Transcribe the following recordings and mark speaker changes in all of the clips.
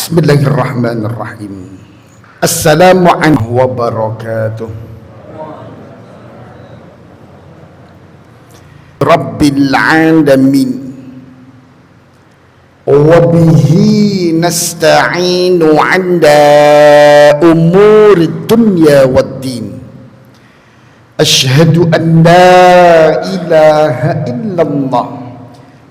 Speaker 1: Bismillahirrahmanirrahim. Assalamualaikum wabarakatuh. Rabbil alamin. Wa bihi nasta'inu 'ala umuri dunya waddin. Asyhadu an la ilaha illallah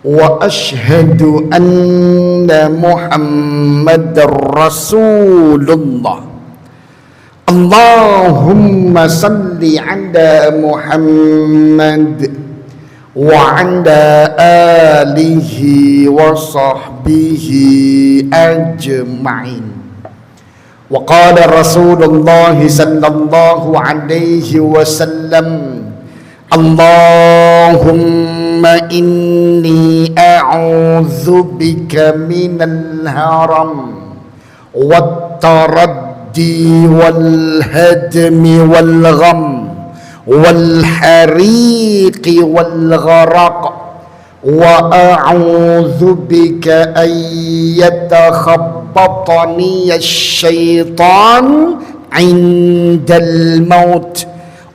Speaker 1: wa asyhadu anna Muhammadar Rasulullah. Allahumma salli ala Muhammad wa ala alihi wa sahbihi ajma'in. Wa qala Rasulullah sallallahu alaihi wasallam, Allahumma inni a'udzu bika minal haram wat taraddi wal hadmi wal gham wal hariqi wal gharaq wa a'udzu bika an yatakhabbatani asy-syaitan 'indal maut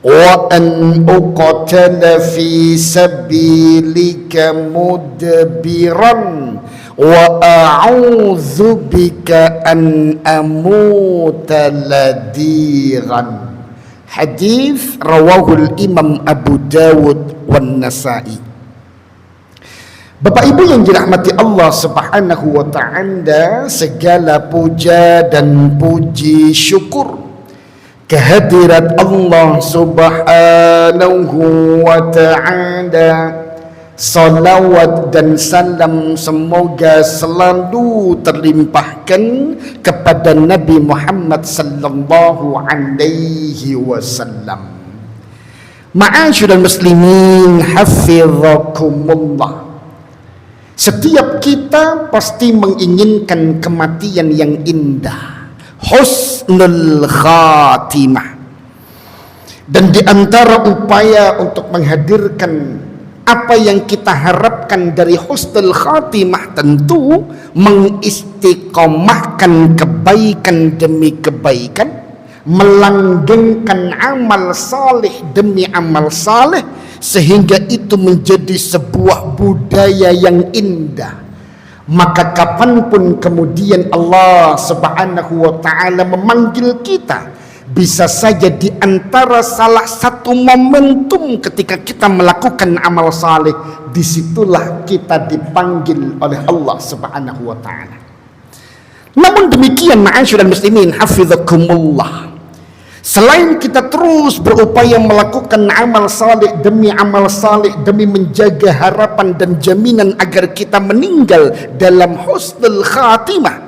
Speaker 1: wa an uqtala fi sabilika mudbiran wa a'udzu bika an amuta ladiran. Hadis rawahul Imam Abu Dawud wan Nasa'i. Bapak Ibu yang dirahmati Allah Subhanahu wa taala, segala puja dan puji syukur kehadirat Allah Subhanahu wa ta'ala. Salawat dan salam semoga selalu terlimpahkan kepada Nabi Muhammad sallallahu alaihi wasallam. Ma'asyiral muslimin hafizakumullah. Setiap kita pasti menginginkan kematian yang indah, husnul khatimah. Dan di antara upaya untuk menghadirkan apa yang kita harapkan dari husnul khatimah, tentu mengistiqomahkan kebaikan demi kebaikan, melanggengkan amal saleh demi amal saleh, sehingga itu menjadi sebuah budaya yang indah. Maka kapanpun kemudian Allah Subhanahu wa ta'ala memanggil kita, bisa saja di antara salah satu momentum ketika kita melakukan amal saleh, disitulah kita dipanggil oleh Allah Subhanahu wa ta'ala. Namun demikian, ma'asyiral muslimin hafizakumullah, selain kita terus berupaya melakukan amal saleh demi amal saleh, demi menjaga harapan dan jaminan agar kita meninggal dalam husnul khatimah,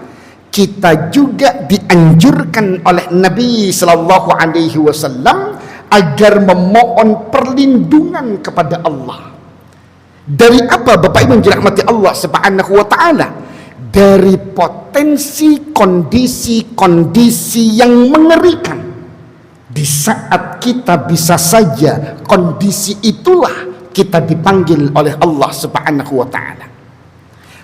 Speaker 1: kita juga dianjurkan oleh Nabi sallallahu alaihi wasallam agar memohon perlindungan kepada Allah. Dari apa, Bapak Ibu yang dirahmati Allah Subhanahu wa taala? Dari potensi kondisi-kondisi yang mengerikan. Di saat kita bisa saja kondisi itulah kita dipanggil oleh Allah Subhanahu wa taala.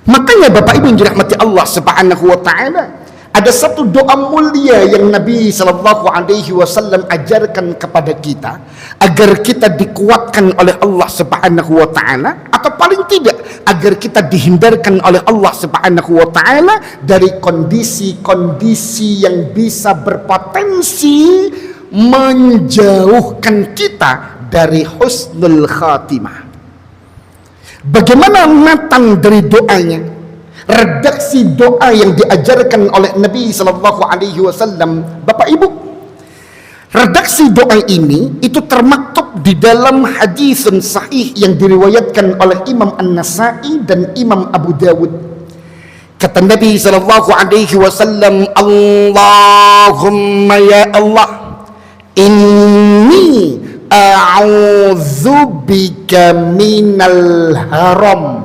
Speaker 1: Makanya Bapak Ibu yang dirahmati Allah Subhanahu wa taala, ada satu doa mulia yang Nabi sallallahu alaihi wasallam ajarkan kepada kita agar kita dikuatkan oleh Allah Subhanahu wa taala, atau paling tidak agar kita dihindarkan oleh Allah Subhanahu wa taala dari kondisi-kondisi yang bisa berpotensi menjauhkan kita dari husnul khatimah. Bagaimana matan dari doanya, redaksi doa yang diajarkan oleh Nabi sallallahu alaihi wasallam, Bapak Ibu? Redaksi doa ini itu termaktub di dalam hadis sahih yang diriwayatkan oleh Imam An-Nasa'i dan Imam Abu Dawud. Kata Nabi sallallahu alaihi wasallam, Allahumma ya Allah, inni a'udzubika minal haram.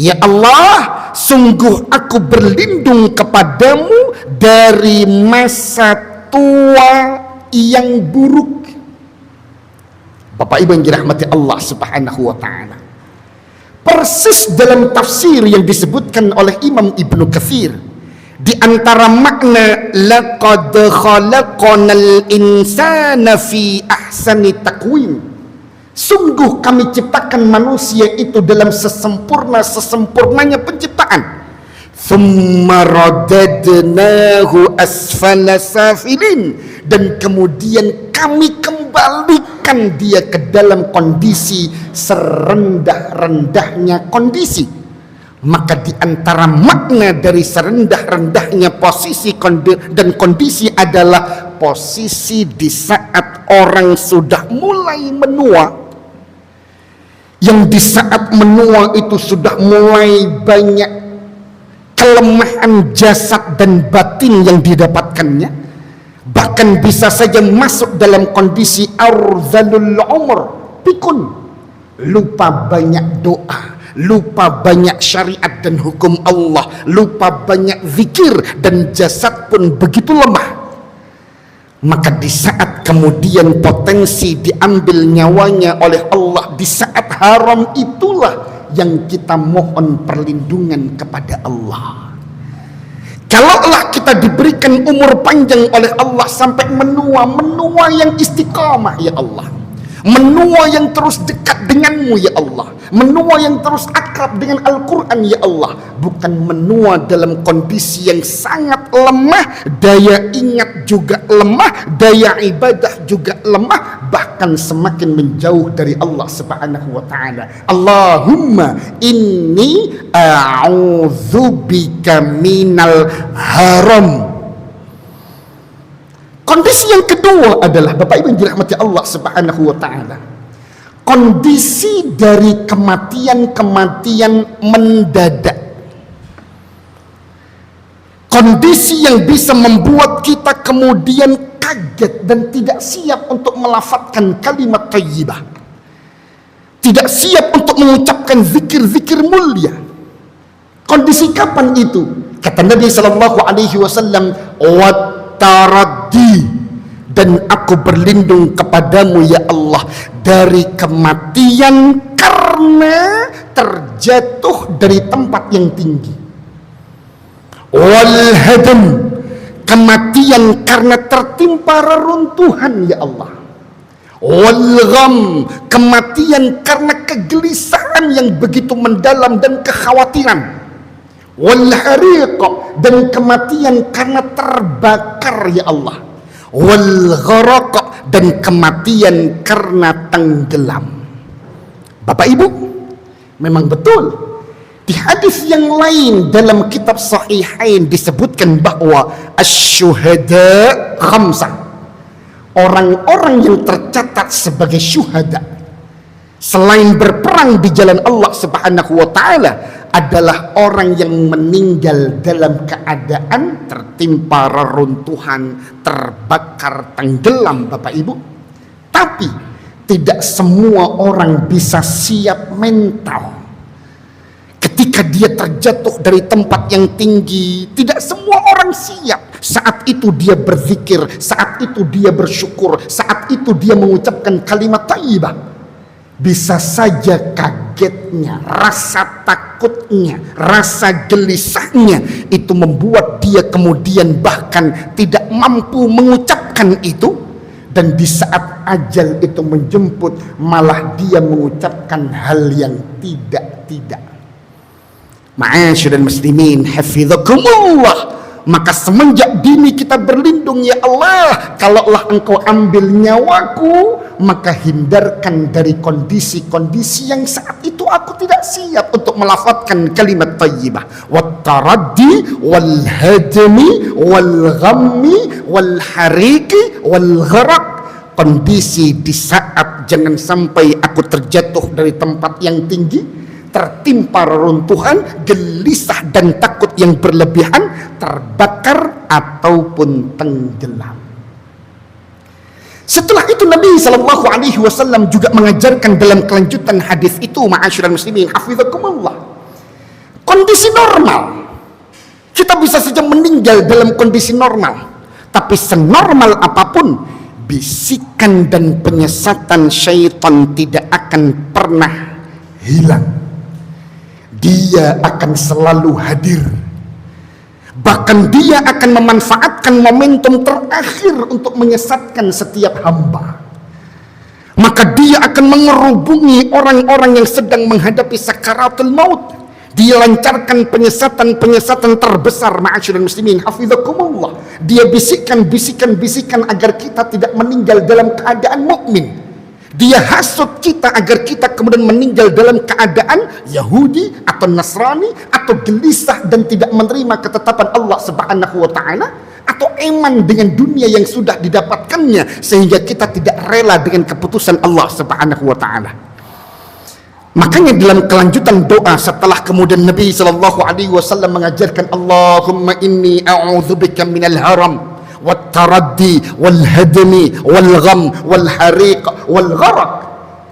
Speaker 1: Ya Allah, sungguh aku berlindung kepadamu dari masa tua yang buruk. Bapak Ibu yang dirahmati Allah Subhanahu wa taala, persis dalam tafsir yang disebutkan oleh Imam Ibnu Katsir Di antara makna laqad khalaqnal insana fi ahsani taqwim, sungguh kami ciptakan manusia itu dalam sesempurnanya penciptaan. Thumma radadnahu asfala safilin, dan kemudian kami kembalikan dia ke dalam kondisi serendah-rendahnya kondisi. Maka di antara makna dari serendah-rendahnya posisi dan kondisi adalah posisi di saat orang sudah mulai menua, yang di saat menua itu sudah mulai banyak kelemahan jasad dan batin yang didapatkannya, bahkan bisa saja masuk dalam kondisi arzalul umur, pikun, lupa banyak doa, lupa banyak syariat dan hukum Allah, lupa banyak zikir, dan jasad pun begitu lemah. Maka di saat kemudian potensi diambil nyawanya oleh Allah di saat haram, itulah yang kita mohon perlindungan kepada Allah. Kalaulah kita diberikan umur panjang oleh Allah sampai menua yang istiqamah ya Allah, menua yang terus dekat denganmu ya Allah, menua yang terus akrab dengan Al-Quran ya Allah, bukan menua dalam kondisi yang sangat lemah, daya ingat juga lemah, daya ibadah juga lemah, bahkan semakin menjauh dari Allah subhanahu wa ta'ala. Allahumma inni a'udzubika minal haram. Kondisi yang kedua adalah, Bapak Ibu yang dirahmati Allah subhanahu wa ta'ala, kondisi dari kematian mendadak. Kondisi yang bisa membuat kita kemudian kaget dan tidak siap untuk melafadzkan kalimat thayyibah, tidak siap untuk mengucapkan zikir-zikir mulia. Kondisi kapan itu? Kata Nabi sallallahu alaihi wasallam, taraddi, dan aku berlindung kepadamu ya Allah dari kematian karena terjatuh dari tempat yang tinggi, wal hadam, kematian karena tertimpa reruntuhan ya Allah, wal gham, kematian karena kegelisahan yang begitu mendalam dan kekhawatiran, wal hariq, dan kematian karena terbakar ya Allah, wal gharaq, dan kematian karena tenggelam. Bapak Ibu, memang betul di hadis yang lain dalam kitab Sahihain disebutkan bahwa asy-syuhada khamsah, orang-orang yang tercatat sebagai syuhada selain berperang di jalan Allah subhanahu wa ta'ala adalah orang yang meninggal dalam keadaan tertimpa reruntuhan, terbakar, tenggelam, Bapak Ibu. Tapi tidak semua orang bisa siap mental ketika dia terjatuh dari tempat yang tinggi. Tidak semua orang siap. Saat itu dia berzikir, saat itu dia bersyukur, saat itu dia mengucapkan kalimat thayyibah. Bisa saja kagetnya, rasa takutnya, rasa gelisahnya itu membuat dia kemudian bahkan tidak mampu mengucapkan itu, dan di saat ajal itu menjemput malah dia mengucapkan hal yang tidak. Ma'asyiral muslimin hafizakumullah. Maka semenjak dini kita berlindung ya Allah, kalaulah engkau ambil nyawaku, maka hindarkan dari kondisi-kondisi yang saat itu aku tidak siap untuk melafadzkan kalimat thayyibah. Wat taraddi wal hadmi wal ghammi wal hariki wal gharaq. Kondisi di saat jangan sampai aku terjatuh dari tempat yang tinggi, tertimpa reruntuhan, gelisah dan takut yang berlebihan, terbakar ataupun tenggelam. Setelah itu Nabi sallallahu alaihi wasallam juga mengajarkan dalam kelanjutan hadis itu, ma'asyiral muslimin hafizakumullah, kondisi normal kita bisa saja meninggal dalam kondisi normal, tapi senormal apapun bisikan dan penyesatan syaitan tidak akan pernah hilang. Dia akan selalu hadir Bahkan dia akan memanfaatkan momentum terakhir untuk menyesatkan setiap hamba. Maka dia akan mengerubungi orang-orang yang sedang menghadapi sakaratul maut. Dia lancarkan penyesatan-penyesatan terbesar, ma'asyiral muslimin hafizakumullah. Dia bisikkan bisikan-bisikan agar kita tidak meninggal dalam keadaan mukmin. Dia hasut kita agar kita kemudian meninggal dalam keadaan Yahudi atau Nasrani, atau gelisah dan tidak menerima ketetapan Allah Subhanahu wa taala, atau eman dengan dunia yang sudah didapatkannya sehingga kita tidak rela dengan keputusan Allah Subhanahu wa taala. Makanya dalam kelanjutan doa setelah kemudian Nabi sallallahu alaihi wasallam mengajarkan Allahumma inni a'udzubika minal haram wat taraddi wal hadmi wal gham wal hariq wal gharq,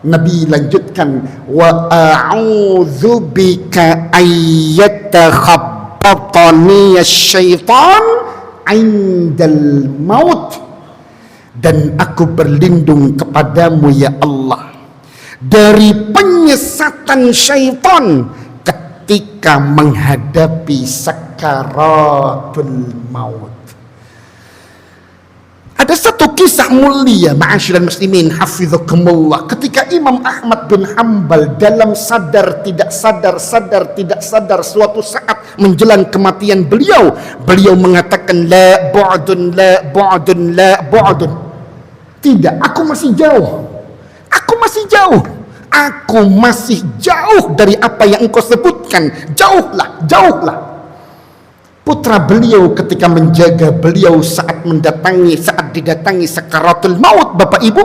Speaker 1: Nabi lanjutkan wa a'udzubika ayyatakhabbatani syaitan indal maut, dan aku berlindung kepadamu ya Allah dari penyesatan syaitan ketika menghadapi sakaratul maut. Ada satu kisah mulia, ma'asyiral muslimin hafizakumullah, ketika Imam Ahmad bin Hanbal dalam sadar tidak sadar, sadar tidak sadar, suatu saat menjelang kematian beliau mengatakan la bu'dun la bu'dun la bu'dun. Tidak, aku masih jauh, aku masih jauh dari apa yang engkau sebutkan. Jauhlah. Putra beliau ketika menjaga beliau saat didatangi sakaratul maut, Bapak Ibu,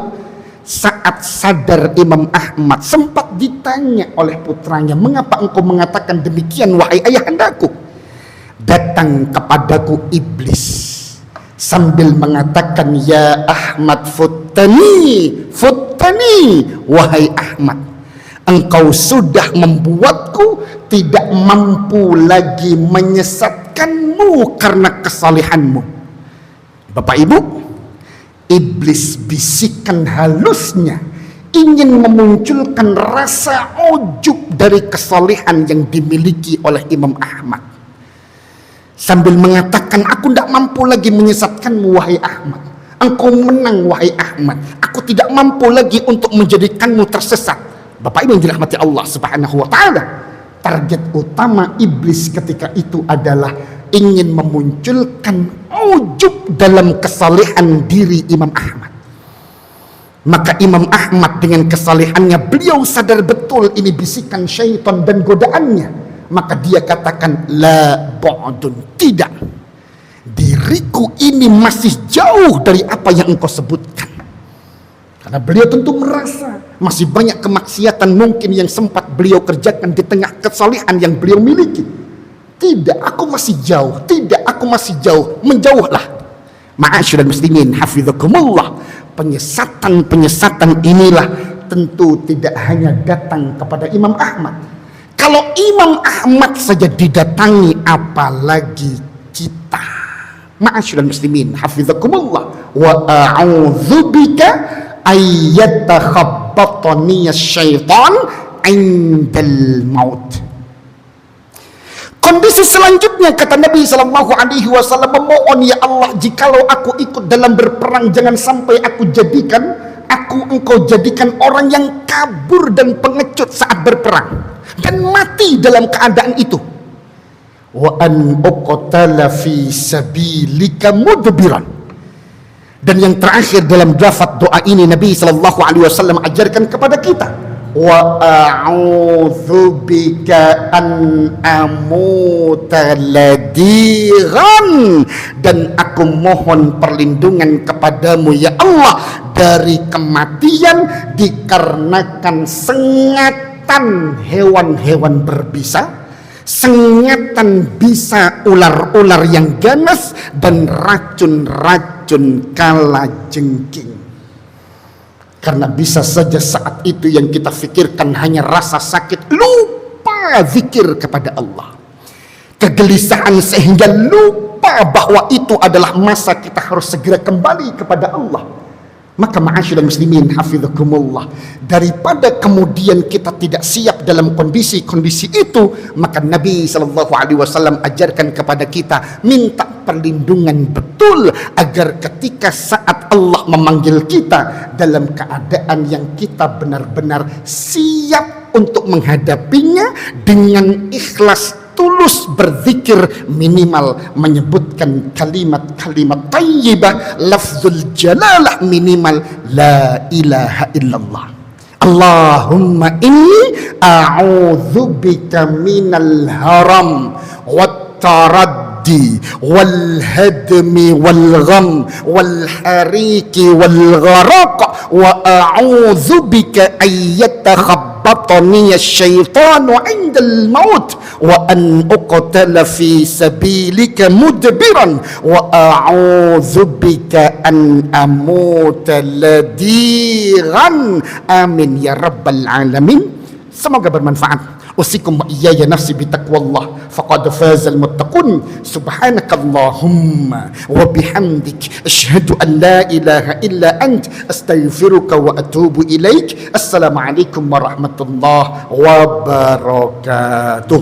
Speaker 1: saat sadar Imam Ahmad sempat ditanya oleh putranya, mengapa engkau mengatakan demikian wahai ayahandaku? Datang kepadaku iblis sambil mengatakan, ya Ahmad futtani, wahai Ahmad, engkau sudah membuatku tidak mampu lagi menyesatkanmu karena kesalehanmu. Bapak Ibu, iblis bisikan halusnya ingin memunculkan rasa ujub dari kesalehan yang dimiliki oleh Imam Ahmad, sambil mengatakan, aku tidak mampu lagi menyesatkanmu wahai Ahmad, engkau menang wahai Ahmad, aku tidak mampu lagi untuk menjadikanmu tersesat. Bapak Ibu yang dirahmati Allah Subhanahu wa taala, target utama iblis ketika itu adalah ingin memunculkan ujub dalam kesalehan diri Imam Ahmad. Maka Imam Ahmad dengan kesalehannya, beliau sadar betul ini bisikan syaitan dan godaannya, maka dia katakan la bu'dun, tidak, diriku ini masih jauh dari apa yang engkau sebutkan. Karena beliau tentu merasa masih banyak kemaksiatan mungkin yang sempat beliau kerjakan di tengah kesalehan yang beliau miliki. Tidak, aku masih jauh. Menjauhlah. Ma'asyiral muslimin hafizakumullah, penyesatan inilah tentu tidak hanya datang kepada Imam Ahmad. Kalau Imam Ahmad saja didatangi, apalagi kita. Ma'asyiral muslimin hafizakumullah, wa a'udzubika ayyatakhabbatani syaitan indal maut. Kondisi selanjutnya, kata Nabi sallallahu alaihi wasallam, memohon, ya Allah, jikalau aku ikut dalam berperang, jangan sampai engkau jadikan orang yang kabur dan pengecut saat berperang dan mati dalam keadaan itu. Wa an uqtala fi sabilika mudbiran. Dan yang terakhir dalam lafaz doa ini, Nabi sallallahu alaihi wasallam ajarkan kepada kita, wa a'udzubika an amuta ladiran, dan aku mohon perlindungan kepadamu ya Allah dari kematian dikarenakan sengatan hewan-hewan berbisa, sengatan bisa ular-ular yang ganas, dan racun-racun kalajengking. Karena bisa saja saat itu yang kita pikirkan hanya rasa sakit, lupa zikir kepada Allah, kegelisahan sehingga lupa bahwa itu adalah masa kita harus segera kembali kepada Allah. Maka ma'asyiral muslimin hafizakumullah, daripada kemudian kita tidak siap dalam kondisi-kondisi itu, maka Nabi SAW ajarkan kepada kita minta perlindungan betul, agar ketika saat Allah memanggil kita dalam keadaan yang kita benar-benar siap untuk menghadapinya dengan ikhlas, tulus berzikir, minimal menyebutkan kalimat-kalimat thayyibah, lafzul jalalah, minimal la ilaha illallah. Allahumma inni a'udzubika minal haram wat taraddi wal hadmi wal gham wal hariki wal gharaq wa a'udzubika ayyatakhabbatani asyaitanu 'indal maut wa an uqtala fi sabilika mudbiran wa a'udzubika an amuta ladiran. Amin ya rabbal alamin. Semoga bermanfaat. Usikum wa iyaya nafsi bitaqwallah faqad fazal muttaqun. Subhanakallahumma wa bihamdik asyhadu an la ilaha illa ant astaghfiruka wa atubu ilaik. Assalamualaikum warahmatullahi wabarakatuh.